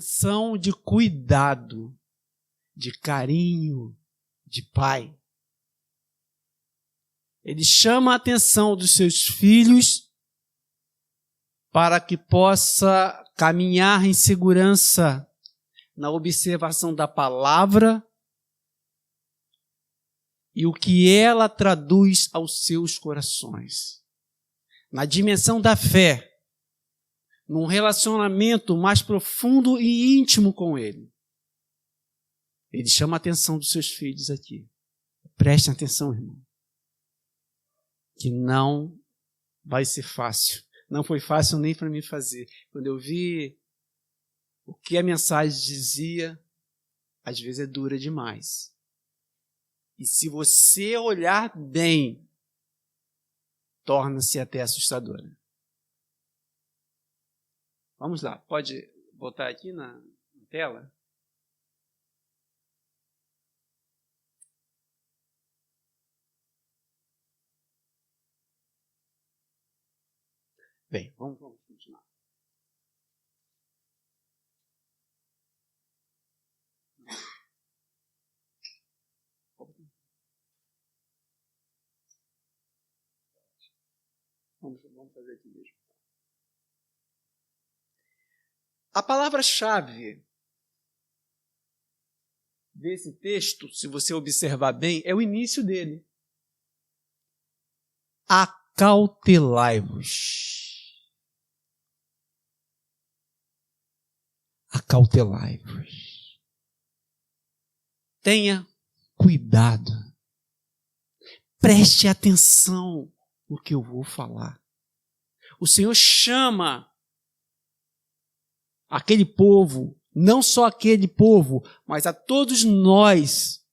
dimensão de cuidado, de carinho, de pai. Ele chama a atenção dos seus filhos para que possa caminhar em segurança na observação da palavra e o que ela traduz aos seus corações. Na dimensão da fé, num relacionamento mais profundo e íntimo com Ele. Ele chama a atenção dos seus filhos aqui. Prestem atenção, irmão. Que não vai ser fácil. Não foi fácil nem para mim fazer. Quando eu vi o que a mensagem dizia, às vezes é dura demais. E se você olhar bem, torna-se até assustadora. Vamos lá, pode botar aqui na tela? Bem, vamos continuar. Vamos fazer aqui mesmo. A palavra-chave desse texto, se você observar bem, é o início dele. Acautelai-vos. Acautelai-vos. Tenha cuidado. Preste atenção no que eu vou falar. O Senhor chama aquele povo, não só aquele povo, mas a todos nós,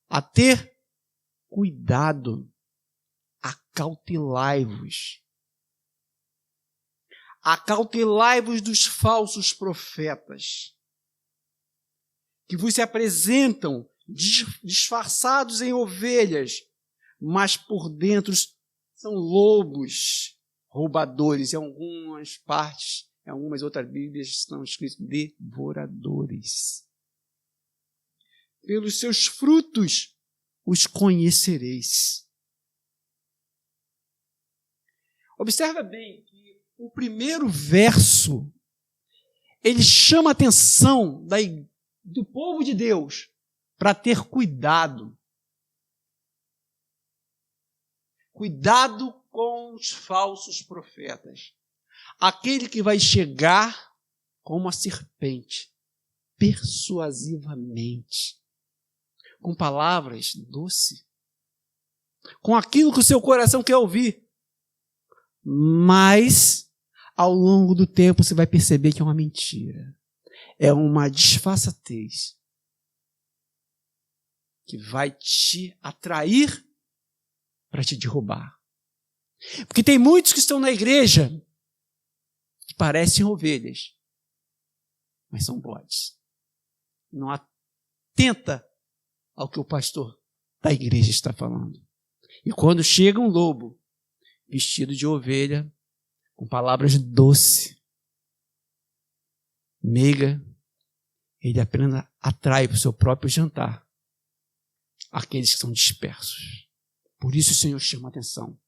a ter cuidado. Acautelai-vos. Acautelai-vos dos falsos profetas, que vos se apresentam disfarçados em ovelhas, mas por dentro são lobos, roubadores. Em algumas partes, em algumas outras Bíblias estão escritos devoradores. Pelos seus frutos os conhecereis. Observa bem que o primeiro verso, ele chama a atenção do povo de Deus para ter cuidado. Cuidado com os falsos profetas. Aquele que vai chegar como uma serpente, persuasivamente, com palavras doces, com aquilo que o seu coração quer ouvir. Mas, ao longo do tempo, você vai perceber que é uma mentira. É uma disfarçatez que vai te atrair para te derrubar. Porque tem muitos que estão na igreja que parecem ovelhas, mas são bodes. Não atenta ao que o pastor da igreja está falando. E quando chega um lobo vestido de ovelha, com palavras doces, meiga, ele apenas atrai para o seu próprio jantar aqueles que são dispersos. Por isso o Senhor chama a atenção.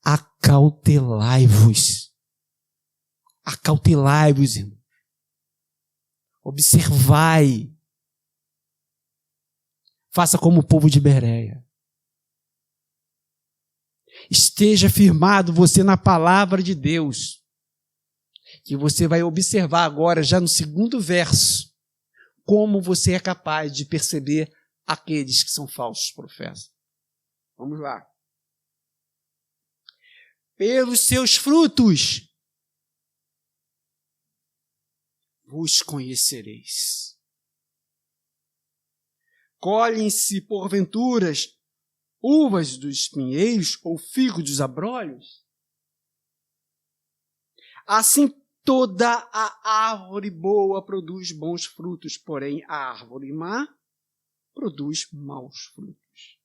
Acautelai-vos. Acautelai-vos, irmão. Observai. Faça como o povo de Bereia. Esteja firmado você na palavra de Deus, que você vai observar agora, já no segundo verso, como você é capaz de perceber aqueles que são falsos profetas. Vamos lá. Pelos seus frutos vos conhecereis. Colhem-se, porventuras, uvas dos espinheiros ou figo dos abrolhos? Assim toda a árvore boa produz bons frutos, porém a árvore má produz maus frutos.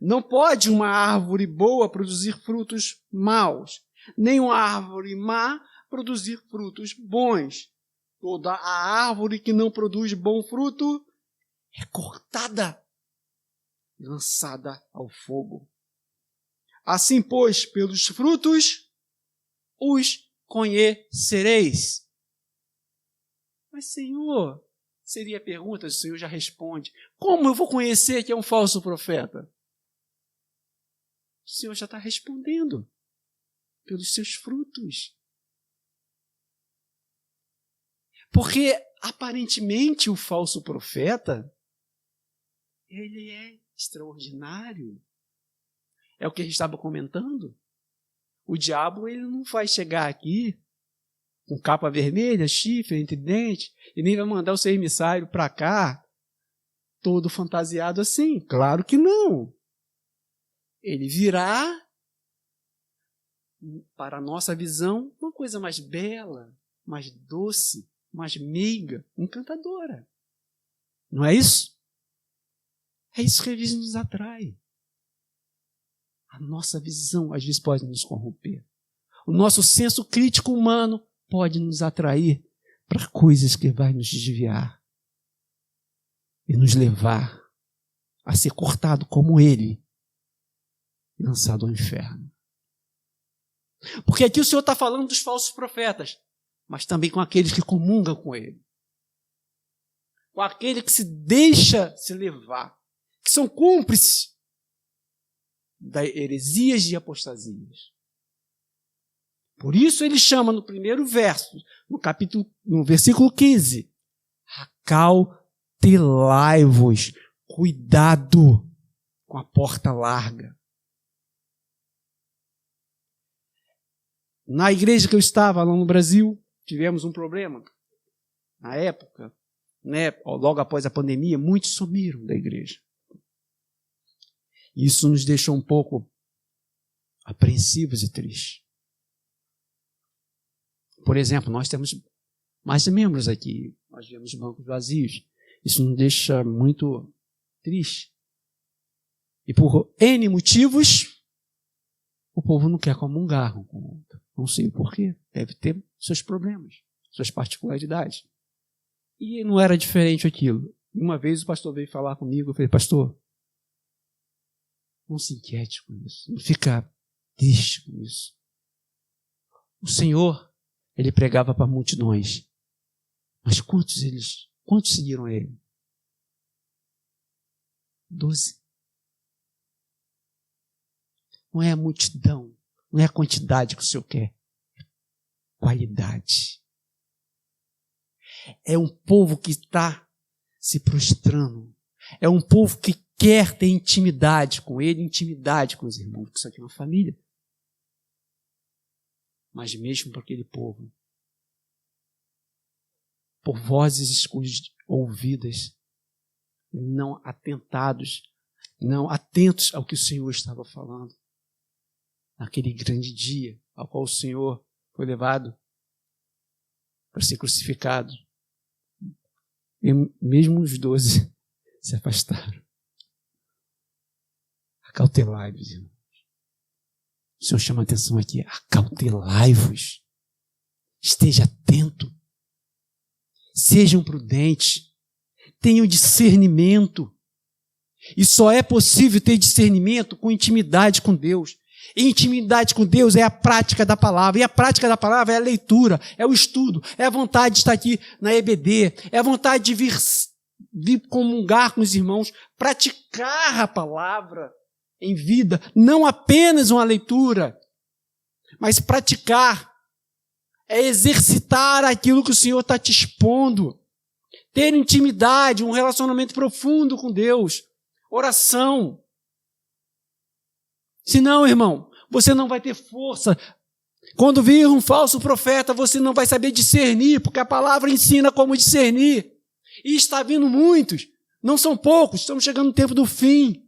Não pode uma árvore boa produzir frutos maus, nem uma árvore má produzir frutos bons, Toda a árvore que não produz bom fruto é cortada e lançada ao fogo. Assim, pois, pelos frutos os conhecereis. Mas, Senhor, seria a pergunta, o Senhor já responde. Como eu vou conhecer que é um falso profeta? O Senhor já está respondendo. Pelos seus frutos. Porque, aparentemente, o falso profeta, ele é extraordinário. É o que a gente estava comentando. O diabo, ele não vai chegar aqui com capa vermelha, chifre entre dentes, e nem vai mandar o seu emissário para cá, todo fantasiado assim. Claro que não. Ele virá, para a nossa visão, uma coisa mais bela, mais doce, mais meiga, encantadora. Não é isso? É isso que às vezes nos atrai. A nossa visão às vezes pode nos corromper. O nosso senso crítico humano pode nos atrair para coisas que vai nos desviar e nos levar a ser cortado como ele e lançado ao inferno. Porque aqui o Senhor está falando dos falsos profetas, mas também com aqueles que comungam com ele. Com aquele que se deixa se levar, que são cúmplices das heresias e apostasias. Por isso ele chama no primeiro verso, no versículo 15, acautelai-vos, cuidado com a porta larga. Na igreja que eu estava lá no Brasil, tivemos um problema. Na época, logo após a pandemia, muitos sumiram da igreja. Isso nos deixou um pouco apreensivos e tristes. Por exemplo, nós temos mais membros aqui. Nós vemos bancos vazios. Isso nos deixa muito triste. E por N motivos, o povo não quer comungar um com o outro. Não sei o porquê. Deve ter seus problemas, suas particularidades. E não era diferente aquilo. Uma vez o pastor veio falar comigo. Eu falei, pastor, não se inquiete com isso. Não fica triste com isso. O Senhor, ele pregava para multidões. Mas quantos seguiram ele? 12. Não é a multidão, não é a quantidade que o Senhor quer. É qualidade. É um povo que está se prostrando. É um povo que quer ter intimidade com ele, intimidade com os irmãos, porque isso aqui é uma família. Mas mesmo para aquele povo, por vozes ouvidas, não atentos ao que o Senhor estava falando, naquele grande dia ao qual o Senhor foi levado para ser crucificado, e mesmo os 12 se afastaram. Acautelai-vos, irmãos. O Senhor chama a atenção aqui. Acautelai-vos. Esteja atento. Sejam prudentes. Tenham discernimento. E só é possível ter discernimento com intimidade com Deus. E intimidade com Deus é a prática da palavra. E a prática da palavra é a leitura, é o estudo, é a vontade de estar aqui na EBD, é a vontade de vir comungar com os irmãos, praticar a palavra em vida, não apenas uma leitura, mas praticar, é exercitar aquilo que o Senhor está te expondo, ter intimidade, um relacionamento profundo com Deus, oração. Senão, irmão, você não vai ter força. Quando vir um falso profeta, você não vai saber discernir, porque a palavra ensina como discernir. E está vindo muitos, não são poucos, estamos chegando no tempo do fim.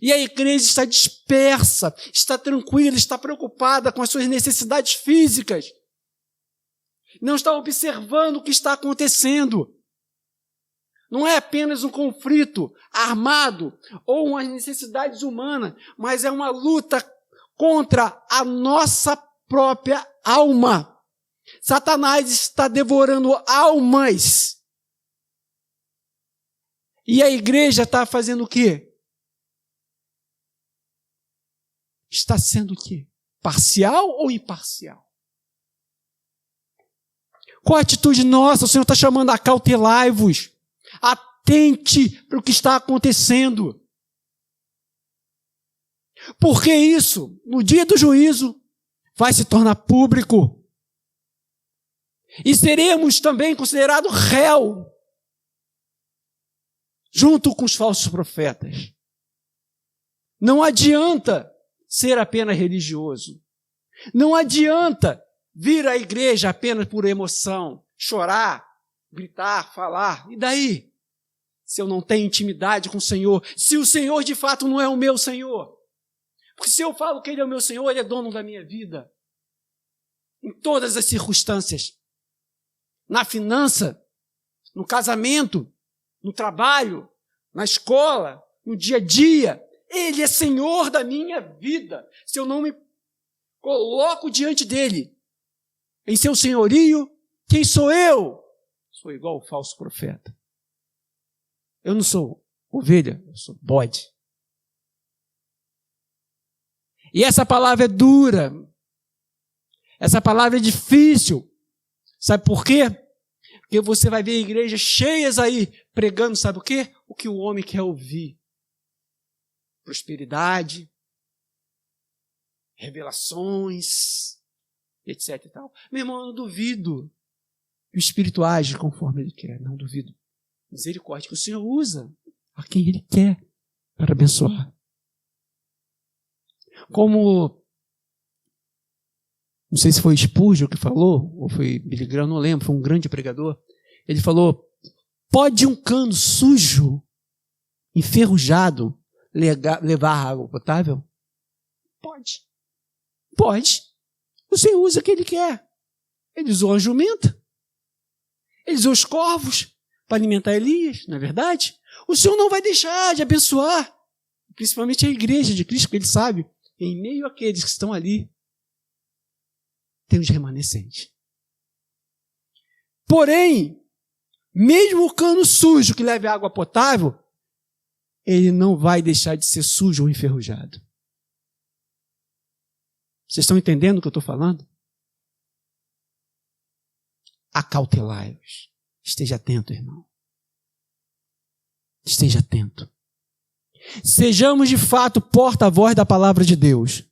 E a igreja está dispersa, está tranquila, está preocupada com as suas necessidades físicas. Não está observando o que está acontecendo. Não é apenas um conflito armado ou umas necessidades humanas, mas é uma luta contra a nossa própria alma. Satanás está devorando almas. E a igreja está fazendo o quê? Está sendo o quê? Parcial ou imparcial? Qual a atitude nossa? O Senhor está chamando a cautelai-vos. Atente para o que está acontecendo. Porque isso, no dia do juízo, vai se tornar público. E seremos também considerados réu, junto com os falsos profetas. Não adianta ser apenas religioso. Não adianta vir à igreja apenas por emoção, chorar, gritar, falar. E daí? Se eu não tenho intimidade com o Senhor, se o Senhor de fato não é o meu Senhor. Porque se eu falo que Ele é o meu Senhor, Ele é dono da minha vida. Em todas as circunstâncias. Na finança, no casamento, no trabalho, na escola, no dia a dia. Ele é Senhor da minha vida. Se eu não me coloco diante dEle, em seu senhorio, quem sou eu? Sou igual ao falso profeta. Eu não sou ovelha, eu sou bode. E essa palavra é dura. Essa palavra é difícil. Sabe por quê? Porque você vai ver igrejas cheias aí pregando, sabe o quê? O que o homem quer ouvir. Prosperidade, revelações, etc e tal. Meu irmão, eu não duvido que o Espírito age conforme Ele quer. Não duvido. Misericórdia que o Senhor usa a quem Ele quer para abençoar. Como, não sei se foi Spurgeon que falou, ou foi Billy Graham, não lembro, foi um grande pregador. Ele falou, pode um cano sujo, enferrujado, levar água potável? Pode. Pode. O Senhor usa o que Ele quer. Ele usou a jumenta. Ele usou os corvos para alimentar Elias, não é verdade? O Senhor não vai deixar de abençoar, principalmente a igreja de Cristo, porque Ele sabe, em meio àqueles que estão ali, tem os remanescentes. Porém, mesmo o cano sujo que leve água potável, ele não vai deixar de ser sujo ou enferrujado. Vocês estão entendendo o que eu estou falando? Acautelai-vos. Esteja atento, irmão. Esteja atento. Sejamos de fato porta-voz da palavra de Deus,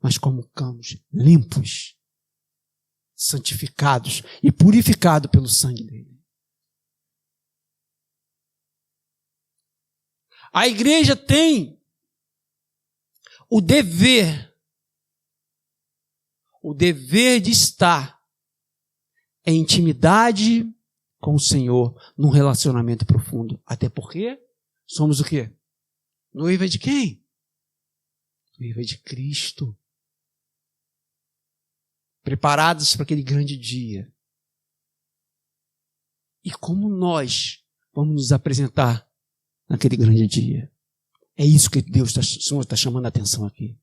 mas como canos limpos, santificados e purificados pelo sangue dele. A igreja tem o dever de estar em intimidade com o Senhor, num relacionamento profundo. Até porque somos o quê? Noiva de quem? Noiva de Cristo. Preparados para aquele grande dia. E como nós vamos nos apresentar naquele grande dia? É isso que o Senhor está chamando a atenção aqui.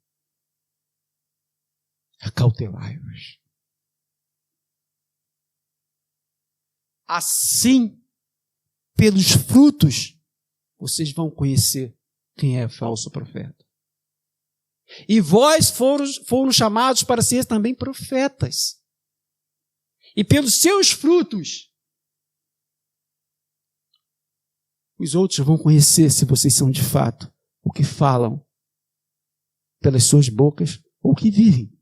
Acautelai-vos. Assim, pelos frutos, vocês vão conhecer quem é falso profeta. E vós foram chamados para ser também profetas. E pelos seus frutos, os outros vão conhecer se vocês são de fato o que falam pelas suas bocas ou o que vivem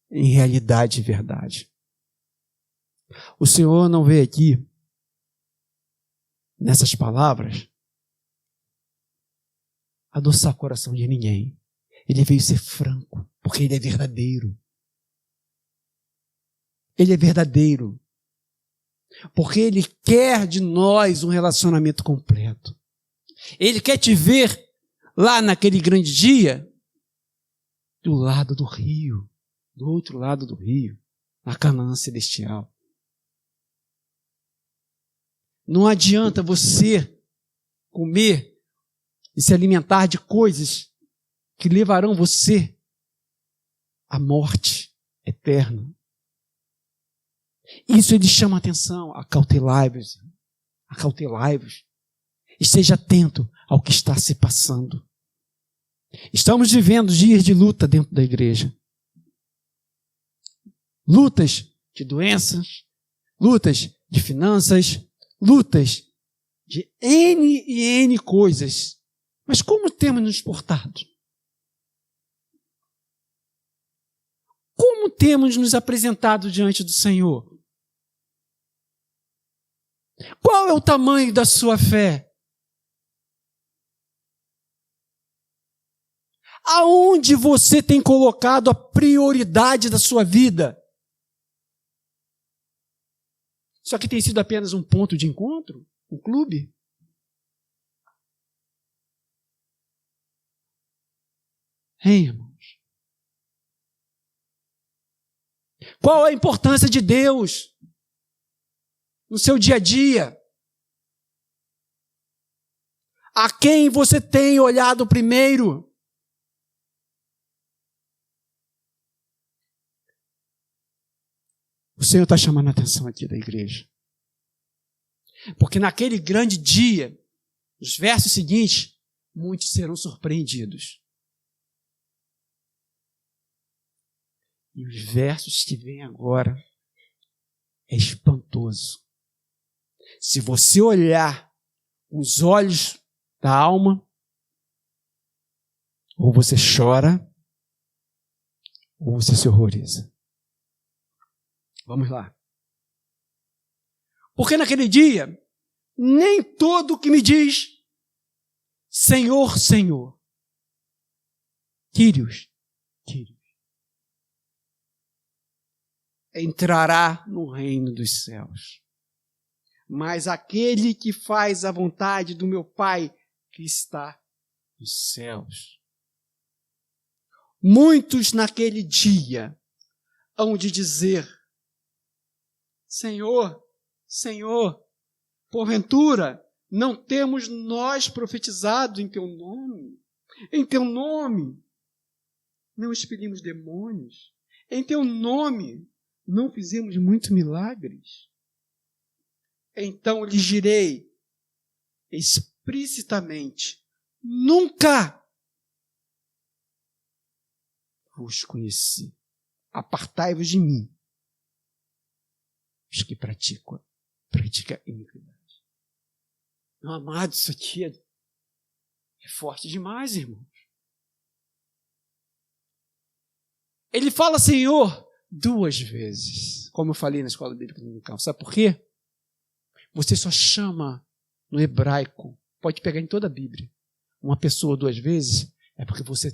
em realidade e verdade. O Senhor não veio aqui, nessas palavras, adoçar o coração de ninguém. Ele veio ser franco, porque Ele é verdadeiro. Ele é verdadeiro. Porque Ele quer de nós um relacionamento completo. Ele quer te ver lá naquele grande dia, do lado do rio, do outro lado do rio, na Canaã celestial. Não adianta você comer e se alimentar de coisas que levarão você à morte eterna. eterno. Isso ele chama a atenção. Acautelai-vos. Acautelai-vos. Esteja atento ao que está se passando. Estamos vivendo dias de luta dentro da igreja. Lutas de doenças, lutas de finanças, lutas de N e N coisas. Mas como temos nos portado? Como temos nos apresentado diante do Senhor? Qual é o tamanho da sua fé? Aonde você tem colocado a prioridade da sua vida? Isso aqui tem sido apenas um ponto de encontro? Um clube? Hein, irmãos? Qual a importância de Deus no seu dia a dia? A quem você tem olhado primeiro? O Senhor está chamando a atenção aqui da igreja. Porque naquele grande dia, nos versos seguintes, muitos serão surpreendidos. E os versos que vêm agora é espantoso. Se você olhar os olhos da alma, ou você chora, ou você se horroriza. Vamos lá. Porque naquele dia, nem todo que me diz Senhor, Senhor, Kyrios, entrará no reino dos céus. Mas aquele que faz a vontade do meu Pai que está nos céus. Muitos naquele dia hão de dizer: Senhor, Senhor, porventura não temos nós profetizado em teu nome? Em teu nome não expelimos demônios? Em teu nome não fizemos muitos milagres? Então lhes direi explicitamente: nunca vos conheci. Apartai-vos de mim, os que praticam iniquidade. Meu amado, isso aqui é forte demais, irmãos. Ele fala Senhor 2 vezes, como eu falei na escola bíblica dominical. Sabe por quê? Você só chama no hebraico, pode pegar em toda a Bíblia, uma pessoa 2 vezes, é porque você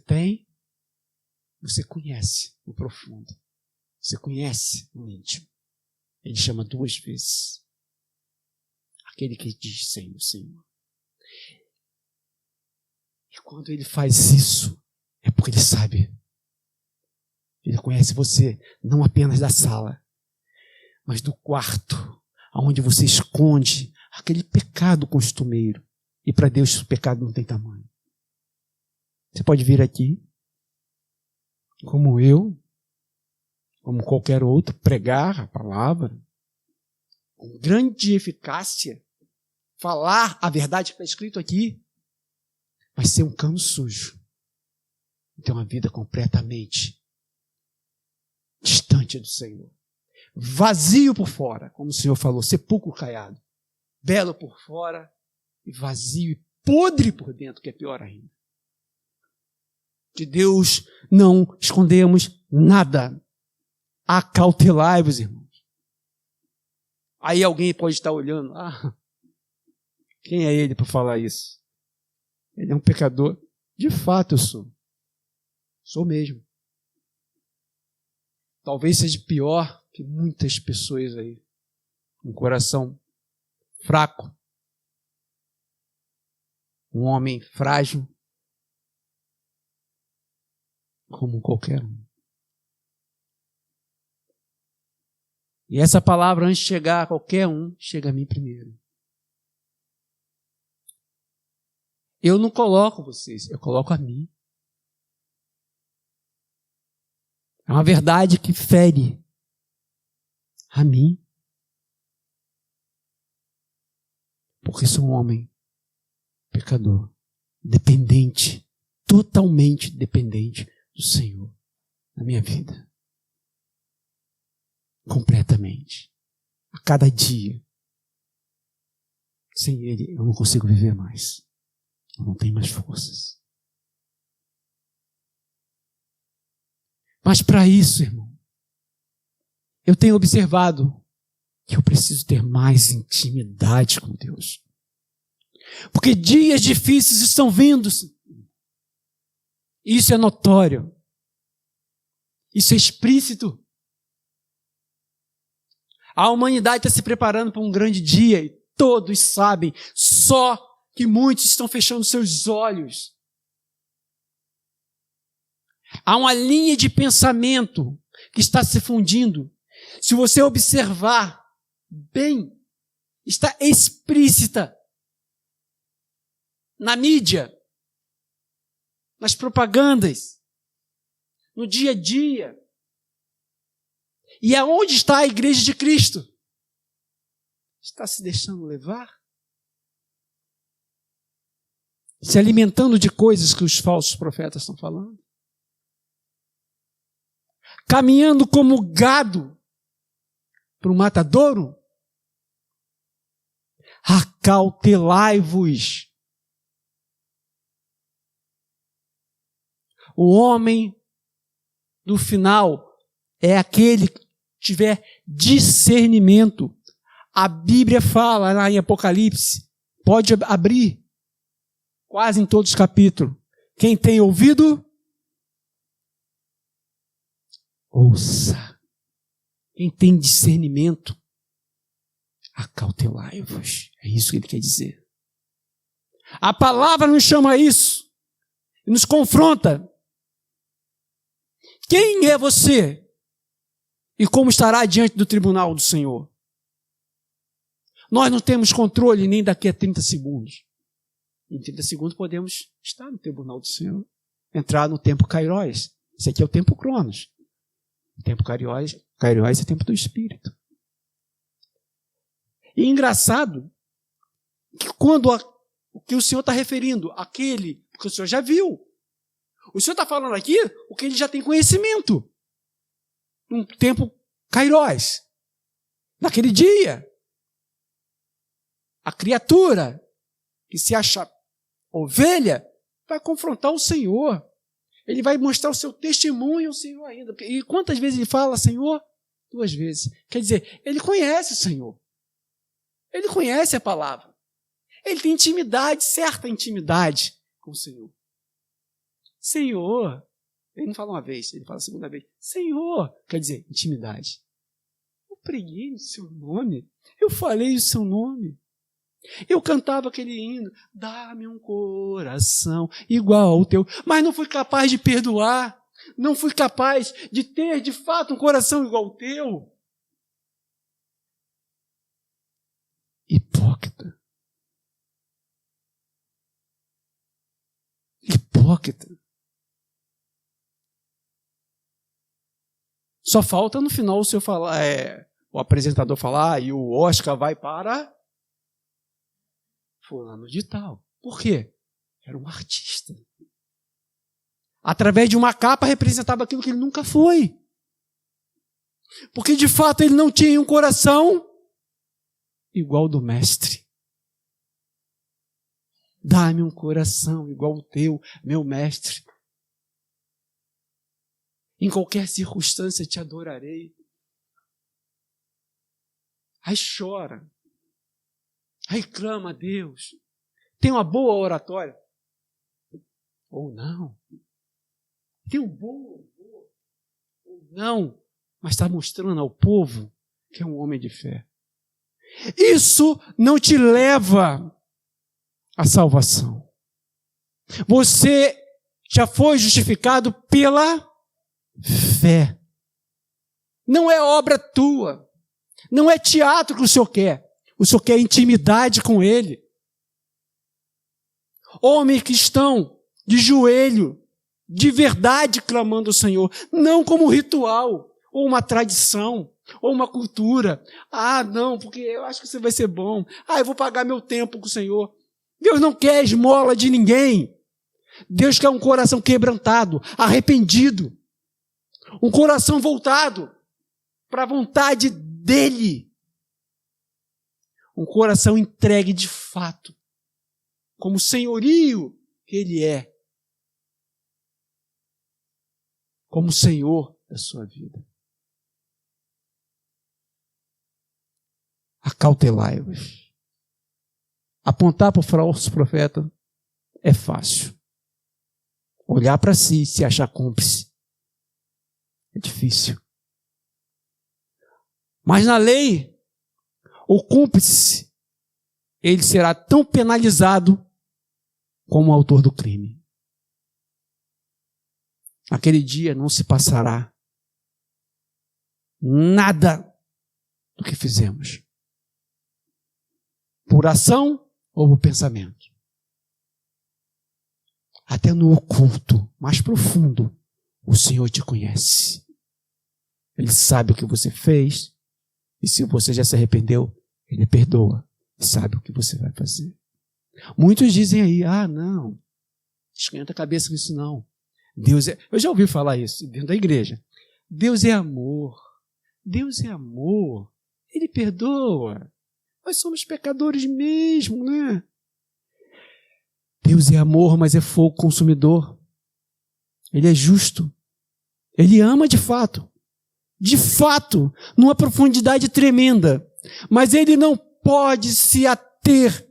conhece no profundo. Você conhece no íntimo. Ele chama 2 vezes. Aquele que diz Senhor, Senhor. E quando ele faz isso, é porque ele sabe. Ele conhece você, não apenas da sala, mas do quarto, onde você esconde aquele pecado costumeiro. E para Deus o pecado não tem tamanho. Você pode vir aqui, como eu, como qualquer outro, pregar a palavra, com grande eficácia, falar a verdade que está escrito aqui, mas ser um cano sujo, ter uma vida completamente distante do Senhor, vazio por fora, como o Senhor falou, sepulcro caiado, belo por fora e vazio e podre por dentro, que é pior ainda. De Deus não escondemos nada. Acautelai-vos, irmãos. Aí alguém pode estar olhando, quem é ele para falar isso? Ele é um pecador. De fato eu sou. Sou mesmo. Talvez seja pior que muitas pessoas aí. Um coração fraco. Um homem frágil. Como qualquer um. E essa palavra, antes de chegar a qualquer um, chega a mim primeiro. Eu não coloco vocês, eu coloco a mim. É uma verdade que fere a mim. Porque sou um homem pecador, dependente, totalmente dependente do Senhor na minha vida. Completamente. A cada dia. Sem Ele eu não consigo viver mais. Eu não tenho mais forças. Mas para isso, irmão, eu tenho observado que eu preciso ter mais intimidade com Deus. Porque dias difíceis estão vindo. Isso é notório. Isso é explícito. A humanidade está se preparando para um grande dia e todos sabem, só que muitos estão fechando seus olhos. Há uma linha de pensamento que está se fundindo. Se você observar bem, está explícita na mídia, nas propagandas, no dia a dia. E aonde está a igreja de Cristo? Está se deixando levar? Se alimentando de coisas que os falsos profetas estão falando? Caminhando como gado para o matadouro? Acautelai-vos. O homem do final é aquele que tiver discernimento. A Bíblia fala lá em Apocalipse, pode abrir, quase em todos os capítulos. Quem tem ouvido, ouça. Quem tem discernimento, acautelai-vos. É isso que ele quer dizer. A palavra nos chama a isso, e nos confronta. Quem é você? E como estará diante do tribunal do Senhor? Nós não temos controle nem daqui a 30 segundos. Em 30 segundos podemos estar no tribunal do Senhor. Entrar no tempo Kairos. Esse aqui é o tempo Cronos. O tempo Kairos é o tempo do Espírito. E engraçado que quando o que o Senhor está referindo, aquele, porque o Senhor já viu. O Senhor está falando aqui o que ele já tem conhecimento. Um tempo Kairos. Naquele dia. A criatura que se acha ovelha vai confrontar o Senhor. Ele vai mostrar o seu testemunho ao Senhor ainda. E quantas vezes ele fala Senhor? 2 vezes. Quer dizer, ele conhece o Senhor. Ele conhece a palavra. Ele tem intimidade, certa intimidade com o Senhor. Senhor, ele não fala uma vez, ele fala a segunda vez. Senhor, quer dizer, intimidade. Eu preguei o seu nome, eu falei o seu nome. Eu cantava aquele hino, dá-me um coração igual ao teu, mas não fui capaz de perdoar, não fui capaz de ter de fato um coração igual ao teu. Hipócrita. Hipócrita. Só falta no final o senhor falar, o apresentador falar e o Oscar vai para fulano de tal. Por quê? Era um artista. Através de uma capa representava aquilo que ele nunca foi. Porque de fato ele não tinha um coração igual ao do mestre. Dá-me um coração igual ao teu, meu mestre. Em qualquer circunstância te adorarei. Aí chora. Aí clama a Deus. Tem uma boa oratória. Ou não. Tem um bom ou não. Mas está mostrando ao povo que é um homem de fé. Isso não te leva à salvação. Você já foi justificado pela fé. Não é obra tua. Não é teatro que o Senhor quer. O Senhor quer intimidade com Ele. Homens que estão de joelho de verdade clamando ao Senhor, não como um ritual, ou uma tradição, ou uma cultura. Ah, não, porque eu acho que isso vai ser bom. Ah, eu vou pagar meu tempo com o Senhor. Deus não quer esmola de ninguém. Deus quer um coração quebrantado, arrependido, um coração voltado para a vontade dEle, um coração entregue de fato, como senhorio que Ele é, como Senhor da sua vida. Acautelai-vos. Apontar para o falso profeta é fácil. Olhar para si e se achar cúmplice é difícil. Mas na lei, o cúmplice, ele será tão penalizado como o autor do crime. Aquele dia não se passará nada do que fizemos, por ação ou por pensamento. Até no oculto, mais profundo, o Senhor te conhece. Ele sabe o que você fez, e se você já se arrependeu, Ele perdoa, e sabe o que você vai fazer. Muitos dizem aí, não, esquenta a cabeça com isso não. Deus é... Eu já ouvi falar isso dentro da igreja. Deus é amor. Deus é amor. Ele perdoa. Nós somos pecadores mesmo, né? Deus é amor, mas é fogo consumidor. Ele é justo. Ele ama de fato. De fato, numa profundidade tremenda. Mas Ele não pode se ater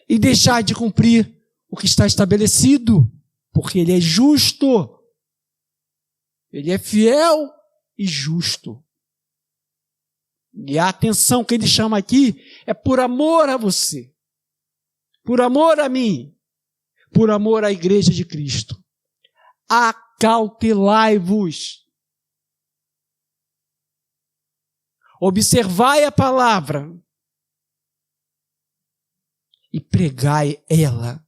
e deixar de cumprir o que está estabelecido, porque Ele é justo. Ele é fiel e justo. E a atenção que Ele chama aqui é por amor a você, por amor a mim, por amor à igreja de Cristo. Acautelai-vos. Observai a palavra e pregai ela.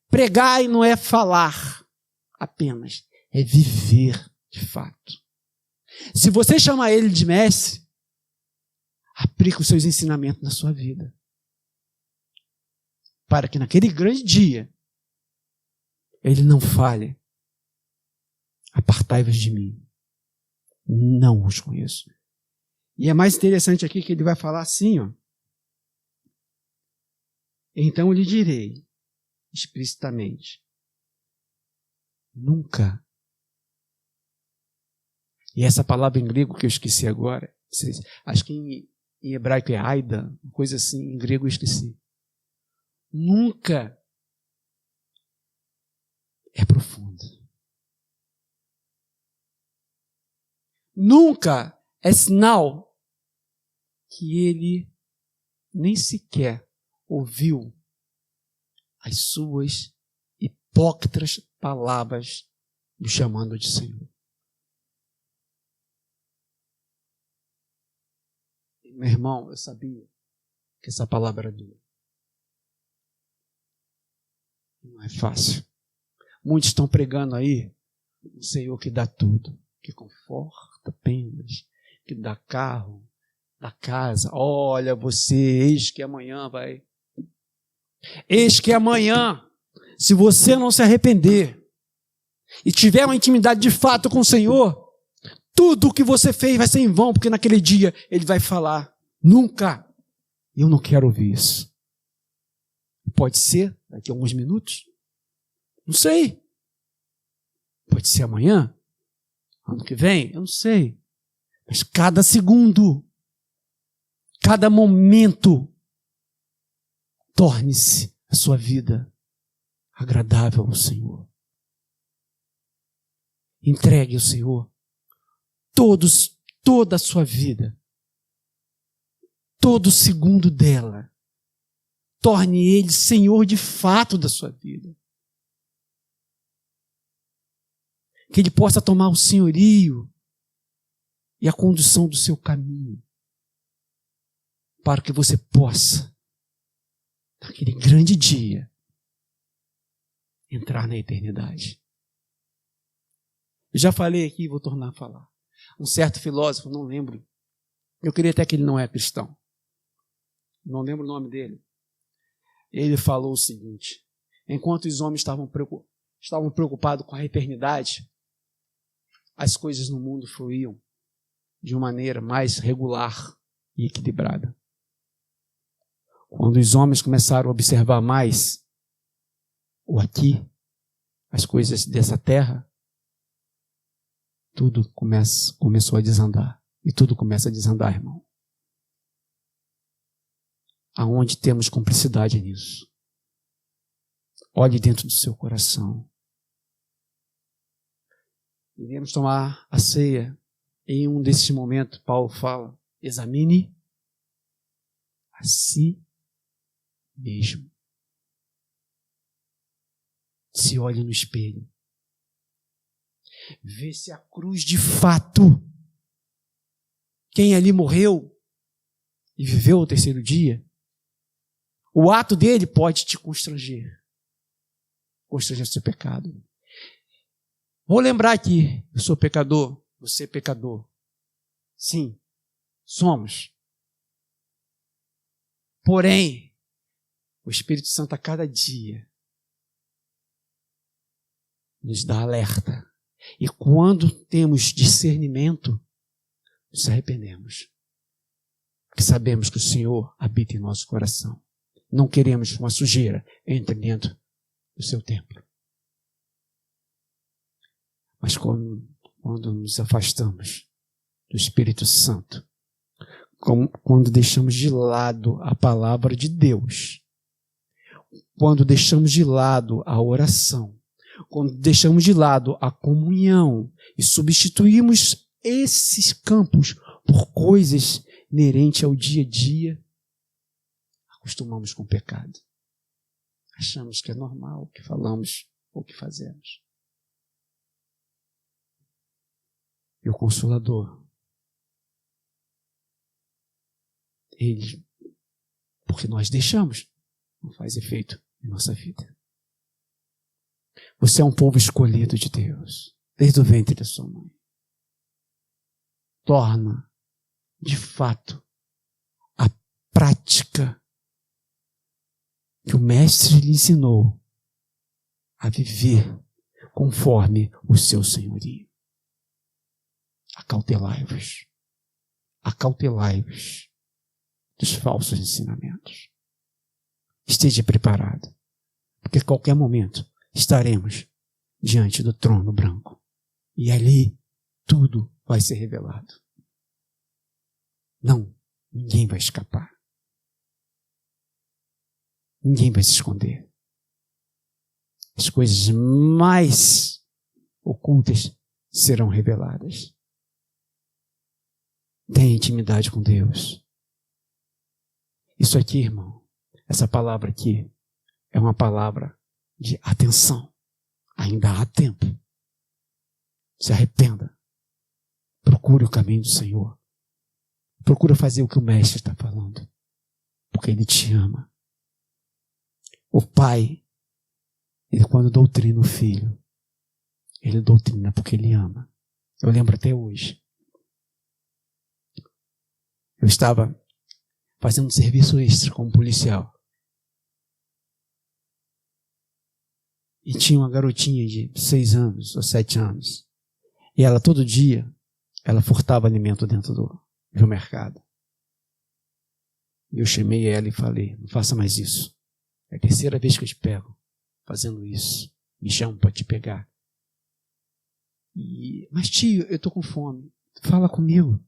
Pregai não é falar apenas, é viver de fato. Se você chamar Ele de mestre, aplique os seus ensinamentos na sua vida, para que naquele grande dia Ele não fale: apartai-vos de mim, não os conheço. E é mais interessante aqui que ele vai falar assim, ó. Então eu lhe direi explicitamente: nunca. E essa palavra em grego que eu esqueci agora, acho que em hebraico é aida, coisa assim, em grego eu esqueci. Nunca é profundo. Nunca é sinal que ele nem sequer ouviu as suas hipócritas palavras me chamando de Senhor. Meu irmão, eu sabia que essa palavra era dura. Não é fácil. Muitos estão pregando aí o Senhor que dá tudo, que conforta apenas, que dá carro, dá casa. Olha você, eis que amanhã vai. Eis que amanhã, se você não se arrepender e tiver uma intimidade de fato com o Senhor, tudo o que você fez vai ser em vão, porque naquele dia Ele vai falar: nunca. Eu não quero ouvir isso. Pode ser daqui a alguns minutos. Não sei. Pode ser amanhã, ano que vem, eu não sei. Mas cada segundo, cada momento, torne-se a sua vida agradável ao Senhor. Entregue ao Senhor toda a sua vida, todo segundo dela. Torne Ele Senhor de fato da sua vida. Que Ele possa tomar o senhorio e a condução do seu caminho, para que você possa, naquele grande dia, entrar na eternidade. Eu já falei aqui e vou tornar a falar. Um certo filósofo, não lembro, eu queria até que ele não é cristão, não lembro o nome dele. Ele falou o seguinte: enquanto os homens estavam preocupados com a eternidade, as coisas no mundo fluíam de uma maneira mais regular e equilibrada. Quando os homens começaram a observar mais o aqui, as coisas dessa terra, tudo começou a desandar. E tudo começa a desandar, irmão. Aonde temos cumplicidade nisso? Olhe dentro do seu coração. Iremos tomar a ceia. Em um desses momentos, Paulo fala: examine a si mesmo. Se olhe no espelho. Vê se a cruz de fato, quem ali morreu e viveu o terceiro dia, o ato dele pode te constranger o seu pecado. Vou lembrar aqui, eu sou pecador, você é pecador. Sim, somos. Porém, o Espírito Santo a cada dia nos dá alerta. E quando temos discernimento, nos arrependemos. Porque sabemos que o Senhor habita em nosso coração. Não queremos uma sujeira entre dentro do seu templo. Mas quando nos afastamos do Espírito Santo, quando deixamos de lado a palavra de Deus, quando deixamos de lado a oração, quando deixamos de lado a comunhão e substituímos esses campos por coisas inerentes ao dia a dia, acostumamos com o pecado. Achamos que é normal o que falamos ou o que fazemos. E o Consolador, ele, porque nós deixamos, não faz efeito em nossa vida. Você é um povo escolhido de Deus, desde o ventre da sua mãe. Torna, de fato, a prática que o Mestre lhe ensinou a viver conforme o seu senhorio. Acautelai-vos. Acautelai-vos dos falsos ensinamentos. Esteja preparado, porque a qualquer momento estaremos diante do trono branco. E ali tudo vai ser revelado. Não, ninguém vai escapar. Ninguém vai se esconder. As coisas mais ocultas serão reveladas. Tenha intimidade com Deus. Isso aqui, irmão, essa palavra aqui é uma palavra de atenção. Ainda há tempo. Se arrependa. Procure o caminho do Senhor. Procura fazer o que o Mestre está falando. Porque Ele te ama. O Pai, Ele quando doutrina o Filho, Ele doutrina porque Ele ama. Eu lembro até hoje. Eu estava fazendo um serviço extra como policial. E tinha uma garotinha de 6 anos ou 7 anos. E ela todo dia, ela furtava alimento dentro do mercado. E eu chamei ela e falei: não faça mais isso. É a terceira vez que eu te pego fazendo isso. Me chamo para te pegar. Mas tio, eu estou com fome. Fala comigo.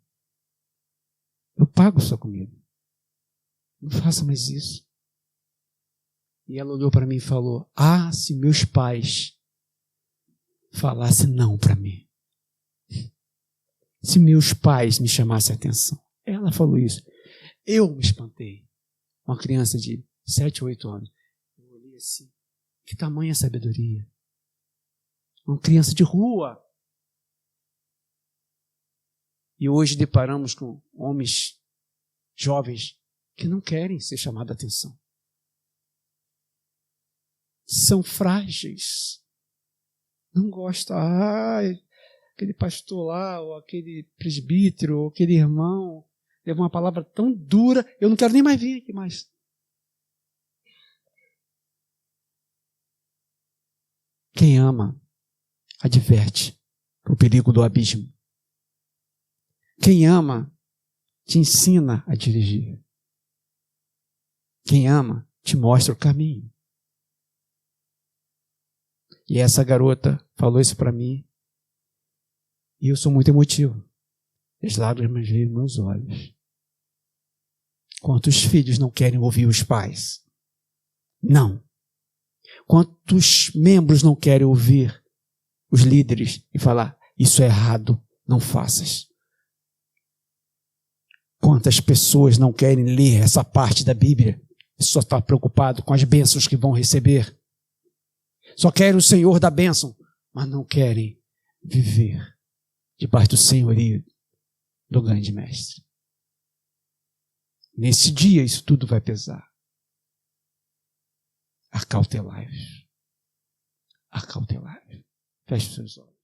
Eu pago sua comida. Não faça mais isso. E ela olhou para mim e falou: ah, se meus pais falassem não para mim. Se meus pais me chamassem a atenção. Ela falou isso. Eu me espantei. Uma criança de 7 ou 8 anos. Eu olhei assim. Que tamanha sabedoria. Uma criança de rua. E hoje deparamos com homens jovens que não querem ser chamados a atenção. São frágeis. Não gostam. aquele pastor lá, ou aquele presbítero, ou aquele irmão, levou uma palavra tão dura, eu não quero nem mais vir aqui mais. Quem ama, adverte o perigo do abismo. Quem ama, te ensina a dirigir. Quem ama, te mostra o caminho. E essa garota falou isso para mim, e eu sou muito emotivo. As lágrimas veio nos meus olhos. Quantos filhos não querem ouvir os pais? Não. Quantos membros não querem ouvir os líderes e falar, isso é errado, não faças? Quantas pessoas não querem ler essa parte da Bíblia e só está preocupado com as bênçãos que vão receber? Só querem o Senhor da bênção, mas não querem viver debaixo do senhorio do grande mestre. Nesse dia isso tudo vai pesar. Acautelai-vos. Acautelai-vos. Feche os seus olhos.